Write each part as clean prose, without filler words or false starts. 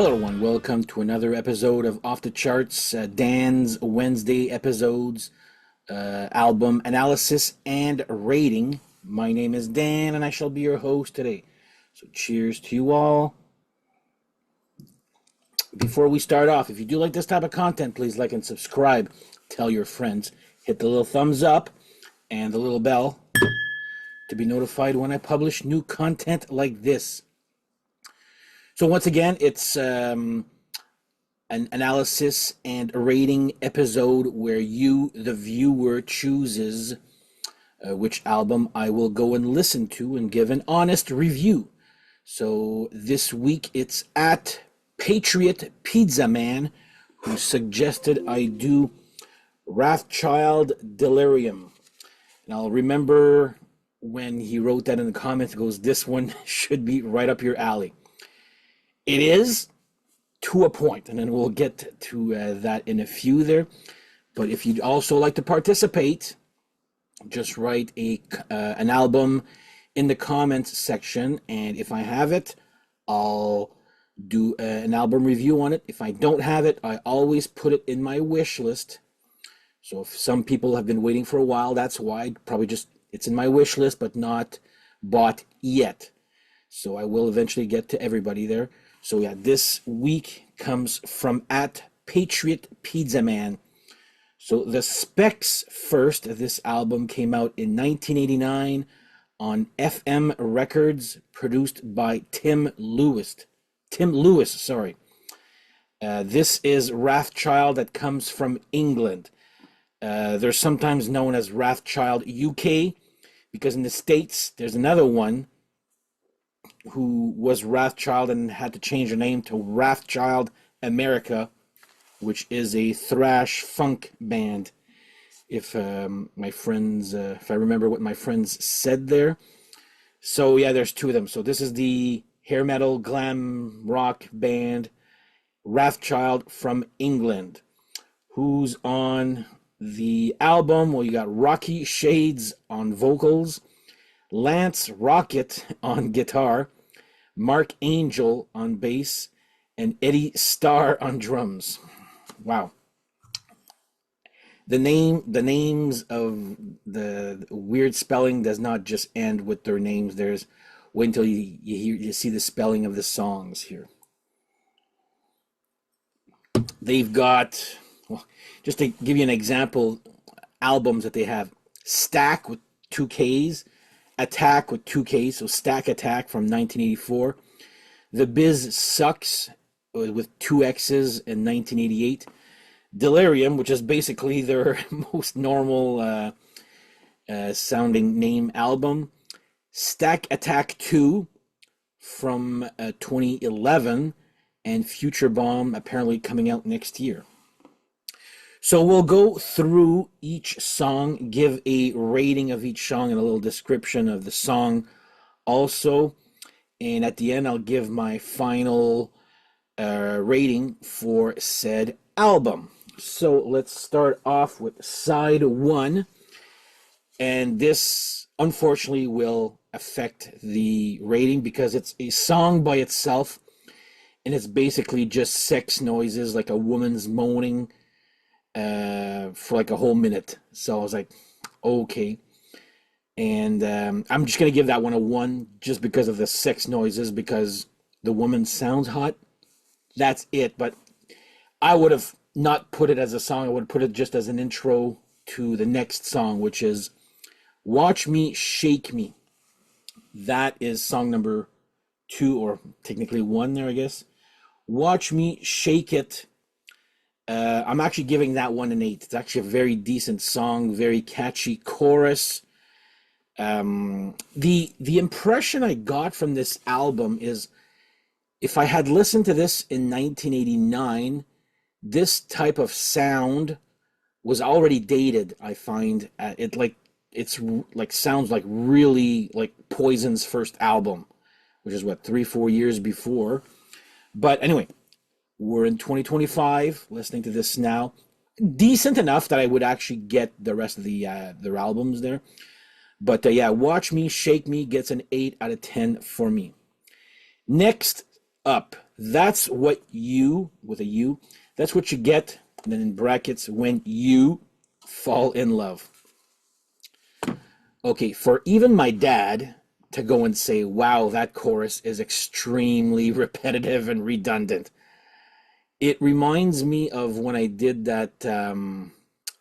Hello, everyone. Welcome to another episode of Off the Charts, Dan's Wednesday episodes, album analysis and rating. My name is Dan, and I shall be your host today. So, cheers to you all. Before we start off, if you do like this type of content, please like and subscribe. Tell your friends. Hit the little thumbs up and the little bell to be notified when I publish new content like this. So once again, it's an analysis and rating episode where you, the viewer, chooses which album I will go and listen to and give an honest review. So this week it's at Patriot Pizza Man, who suggested I do Wrathchild Delirium. And I'll remember when he wrote that in the comments, goes, this one should be right up your alley. It is, to a point, and then we'll get to that in a few there. But if you'd also like to participate, just write an album in the comments section, and if I have it, I'll do an album review on it. If I don't have it, I always put it in my wish list. So if some people have been waiting for a while, that's why. Probably just it's in my wish list, but not bought yet. So I will eventually get to everybody there. So yeah, this week comes from at Patriot Pizza Man. So the specs first. This album came out in 1989 on FM Records, produced by Tim Lewis. Sorry. This is Wrathchild that comes from England. They're sometimes known as Wrathchild UK because in the States there's another one who was Wrathchild and had to change her name to Wrathchild America, which is a thrash funk band. If my friends, if I remember what my friends said there. So yeah, there's two of them. So this is the hair metal glam rock band Wrathchild from England. Who's on the album? Well, you got Rocky Shades on vocals, Lance Rocket on guitar, Mark Angel on bass, and Eddie Starr on drums. Wow. The names of the weird spelling does not just end with their names. Wait until you see the spelling of the songs here. They've got, well, just to give you an example, albums that they have: Stack with 2 Ks, Attack with 2 Ks, so Stack Attack from 1984. The Biz Sucks with 2 X's in 1988. Delirium, which is basically their most normal sounding name album. Stack Attack 2 from 2011. And Future Bomb apparently coming out next year. So we'll go through each song, give a rating of each song and a little description of the song also. And at the end, I'll give my final rating for said album. So let's start off with side 1. And this, unfortunately, will affect the rating because it's a song by itself. And it's basically just sex noises, like a woman's moaning for like a whole minute. So I was like, okay. And I'm just going to give that one a 1 just because of the sex noises, because the woman sounds hot. That's it. But I would have not put it as a song. I would put it just as an intro to the next song, which is Watch Me, Shake Me. That is song number 2, or technically 1 there, I guess. Watch Me, Shake It. I'm actually giving that one an 8. It's actually a very decent song, very catchy chorus. The impression I got from this album is, if I had listened to this in 1989, this type of sound was already dated. I find it's like sounds like really like Poison's first album, which is what, 3-4 years before. But anyway, we're in 2025, listening to this now. Decent enough that I would actually get the rest of their albums there. But yeah, Watch Me, Shake Me gets an 8 out of 10 for me. Next up, That's what you, with a U, that's what you get, and then in brackets, when you fall in love. Okay, for even my dad to go and say, wow, that chorus is extremely repetitive and redundant. It reminds me of when I did that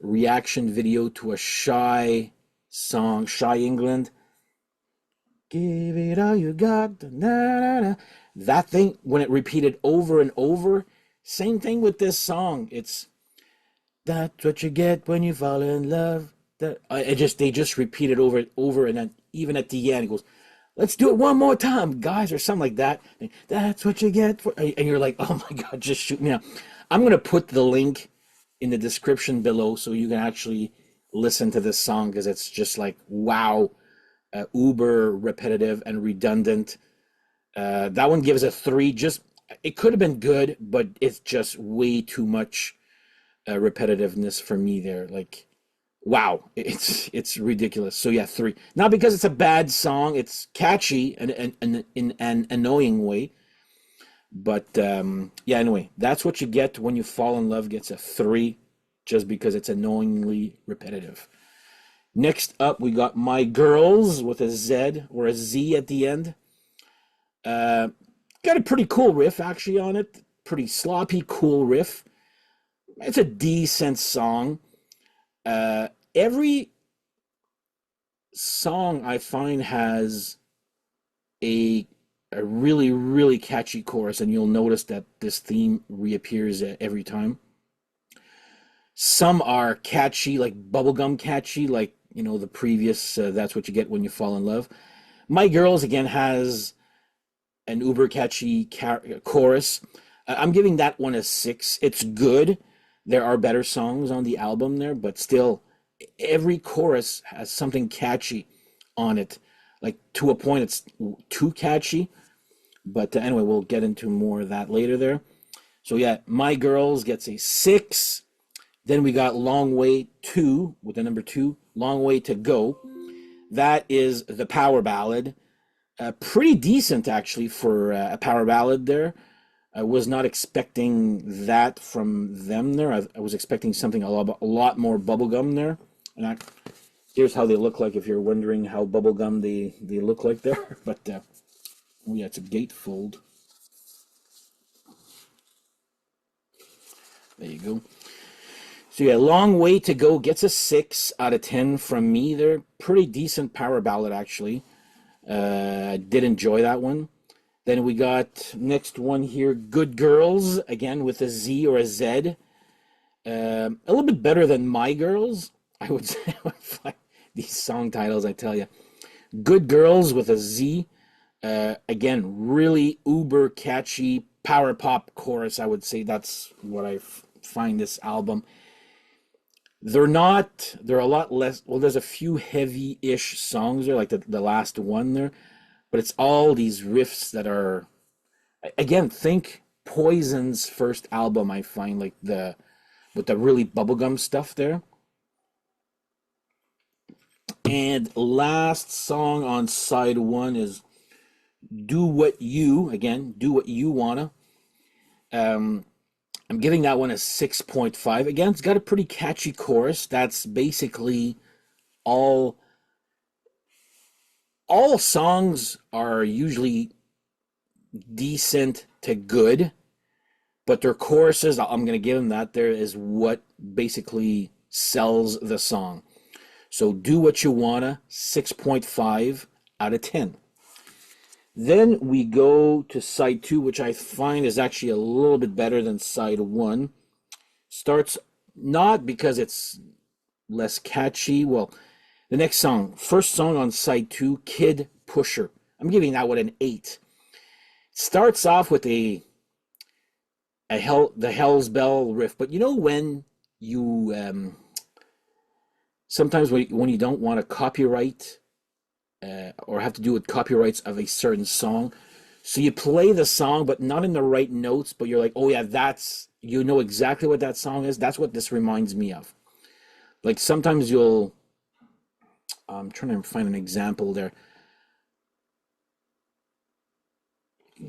reaction video to a Shy song, Shy England. Give it all you got. Na, na, na. That thing, when it repeated over and over, same thing with this song. It's that's what you get when you fall in love. They just repeat it over, and then even at the end, it goes, "Let's do it one more time, guys," or something like that. And, that's what you get, and you're like, "Oh my God, just shoot me now." I'm gonna put the link in the description below so you can actually listen to this song because it's just like wow, uber repetitive and redundant. That one gives a 3. Just it could have been good, but it's just way too much repetitiveness for me there. Like, wow, it's ridiculous. So yeah, 3. Not because it's a bad song; it's catchy and in an annoying way. But yeah, anyway, that's what you get when you fall in love. Gets a 3, just because it's annoyingly repetitive. Next up, we got My Girls with a Z or a Z at the end. Got a pretty cool riff actually on it. Pretty sloppy, cool riff. It's a decent song. Every song I find has a really, really catchy chorus, and you'll notice that this theme reappears every time. Some are catchy, like bubblegum catchy, like, the previous That's What You Get When You Fall in Love. My Girls, again, has an uber catchy chorus. I'm giving that one a 6. It's good. There are better songs on the album there, but still, every chorus has something catchy on it. Like, to a point, it's too catchy. But anyway, we'll get into more of that later there. So yeah, My Girls gets a 6. Then we got Long Way To, with the number 2, Long Way to Go. That is the power ballad. Pretty decent, actually, for a power ballad there. I was not expecting that from them there. I was expecting something a lot more bubblegum there. And here's how they look like if you're wondering how bubblegum they look like there. But, oh yeah, it's a gatefold. There you go. So yeah, Long Way to Go gets a 6 out of 10 from me. They're pretty decent power ballad, actually. I did enjoy that one. Then we got next one here, Good Girls, again with a Z or a Z. A little bit better than My Girls, I would say. These song titles, I tell you. Good Girls with a Z. Again, really uber catchy power pop chorus, I would say. That's what I find this album. They're a lot less, well, there's a few heavy-ish songs there, like the last one there, but it's all these riffs that are, again, think Poison's first album, I find, like with the really bubblegum stuff there. And last song on side 1 is Do What You Wanna. I'm giving that one a 6.5. Again, it's got a pretty catchy chorus. That's basically all songs are usually decent to good, but their choruses, I'm going to give them that there, is what basically sells the song. So Do What You Wanna, 6.5 out of 10. Then we go to side 2, which I find is actually a little bit better than side 1. Starts not because it's less catchy. Well, the next song, first song on side 2, Kid Pusher. I'm giving that one an 8. Starts off with the Hell's Bell riff, but when you sometimes when you don't want to copyright or have to do with copyrights of a certain song, so you play the song but not in the right notes, but you're like, oh yeah, you know exactly what that song is. That's what this reminds me of. Like sometimes I'm trying to find an example there.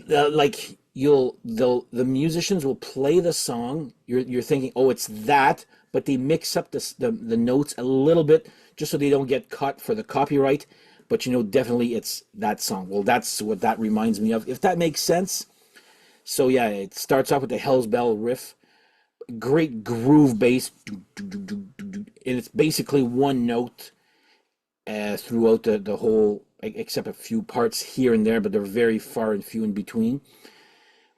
Like the musicians will play the song. You're thinking, oh, it's that, but they mix up the notes a little bit just so they don't get caught for the copyright. But definitely it's that song. Well, that's what that reminds me of, if that makes sense. So yeah, it starts off with the Hell's Bell riff, great groove bass, and it's basically one note throughout the whole, except a few parts here and there, but they're very far and few in between.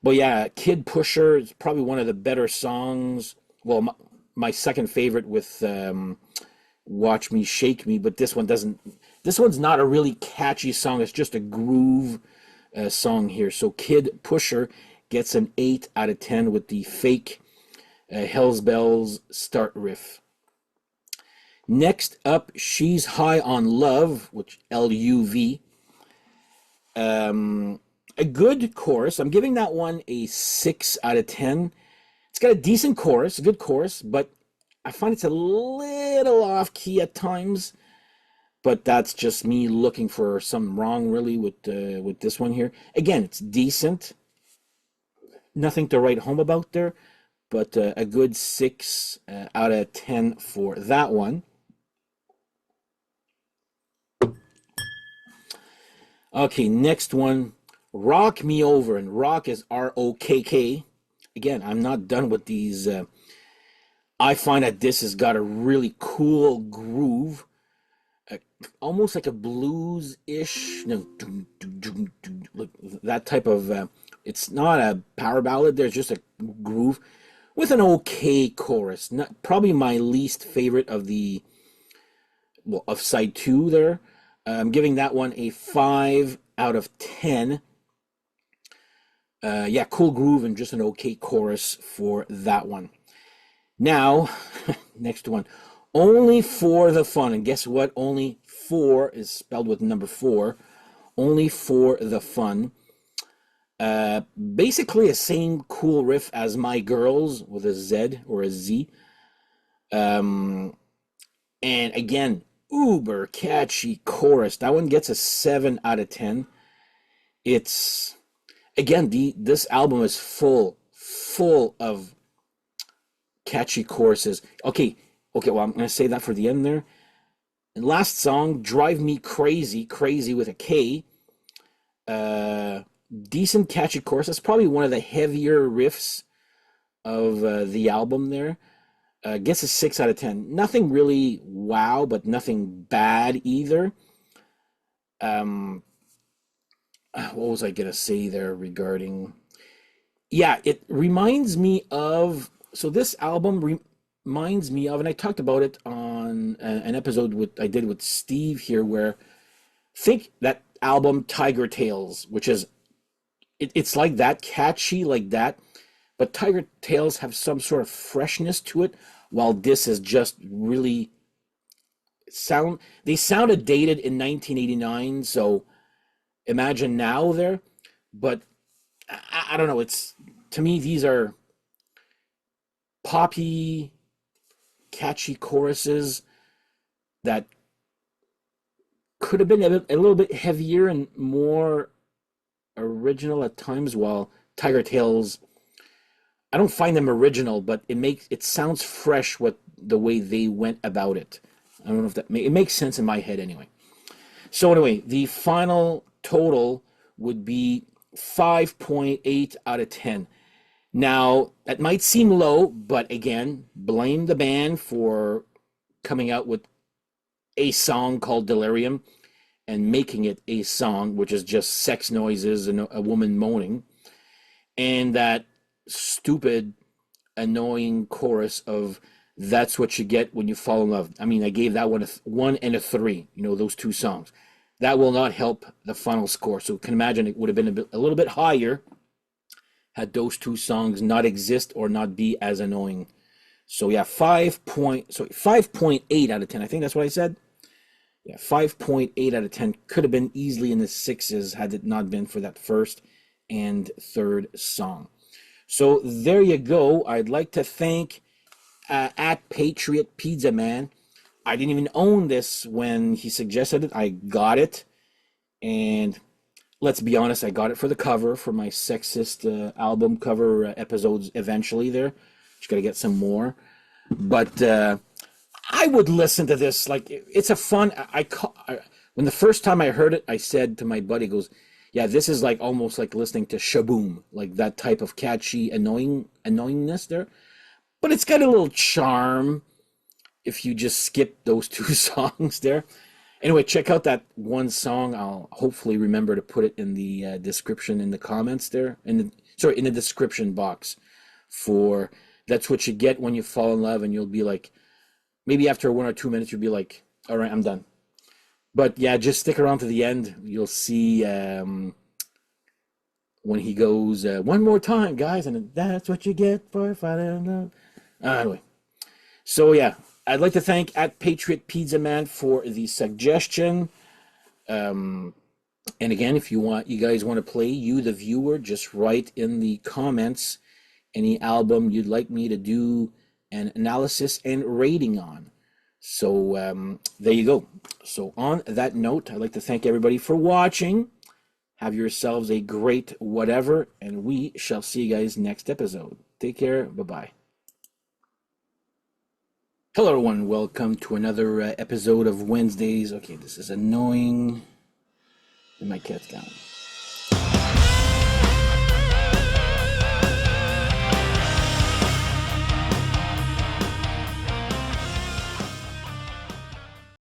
But yeah, Kid Pusher is probably one of the better songs. Well, my second favorite with Watch Me Shake Me, but this one doesn't. This one's not a really catchy song. It's just a groove song here. So Kid Pusher gets an 8 out of 10 with the fake Hell's Bells start riff. Next up, She's High on Love, which L-U-V. A good chorus. I'm giving that one a 6 out of 10. It's got a decent chorus, a good chorus, but I find it's a little off key at times. But that's just me looking for something wrong, really, with this one here. Again, it's decent. Nothing to write home about there, but a good 6 out of 10 for that one. Okay, next one, Rock Me Over, and rock is R-O-K-K. Again, I'm not done with these. I find that this has got a really cool groove, almost like a blues-ish, like that type of, it's not a power ballad, there's just a groove with an okay chorus. Not, probably my least favorite of side 2 there. I'm giving that one a 5 out of 10. Yeah, cool groove and just an okay chorus for that one. Now, next one. Only for the Fun. And guess what? Only for is spelled with number 4. Only for the Fun. Basically a same cool riff as My Girls with a Z or a Z. And again, uber catchy chorus. That one gets a 7 out of 10. It's, again, this album is full of catchy choruses. Okay, well, I'm going to say that for the end there. And last song, Drive Me Crazy, crazy with a K. Decent catchy chorus. That's probably one of the heavier riffs of the album there. Gets a 6 out of 10. Nothing really wow, but nothing bad either. What was I going to say there regarding... Yeah, it reminds me of... So this album reminds me of, and I talked about it on an episode I did with Steve here, where think that album Tiger Tales, which is... It's like that, catchy like that, but Tiger Tales have some sort of freshness to it, while this is just really they sounded dated in 1989, so imagine now there. But I don't know, it's, to me, these are poppy, catchy choruses that could have been a little bit heavier and more original at times, while Tiger Tales, I don't find them original, but it sounds fresh with the way they went about it. I don't know if it makes sense in my head anyway. So anyway, the final total would be 5.8 out of 10. Now, that might seem low, but again, blame the band for coming out with a song called Delirium and making it a song, which is just sex noises and a woman moaning, and that stupid, annoying chorus of "That's What You Get When You Fall in Love." I mean, I gave that one a 1 and a 3. Those two songs. That will not help the final score. So you can imagine it would have been a little bit higher had those two songs not exist or not be as annoying. So yeah, 5.8 out of 10. I think that's what I said. Yeah, 5.8 out of 10. Could have been easily in the 6s had it not been for that first and third song. So there you go. I'd like to thank at Patriot Pizza Man. I didn't even own this when he suggested it. I got it, and let's be honest, I got it for the cover for my sexist album cover episodes eventually there. Just got to get some more. But I would listen to this. Like, it's a fun. When the first time I heard it, I said to my buddy, goes, yeah, this is like almost like listening to Shaboom, like that type of catchy annoyingness there. But it's got a little charm if you just skip those two songs there. Anyway, check out that one song. I'll hopefully remember to put it in the description in the comments there. In the description box for That's What You Get When You Fall in Love, and you'll be like, maybe after 1 or 2 minutes, you'll be like, all right, I'm done. But yeah, just stick around to the end. You'll see when he goes, one more time, guys, and that's what you get for falling in love. Anyway, so yeah, I'd like to thank at Patriot Pizza Man for the suggestion. And again, if you guys want to play, you the viewer, just write in the comments any album you'd like me to do an analysis and rating on. So there you go. So on that note, I'd like to thank everybody for watching. Have yourselves a great whatever, and we shall see you guys next episode. Take care. Bye-bye. Hello, everyone. Welcome to another episode of Wednesdays. Okay, this is annoying. And my cat's gone.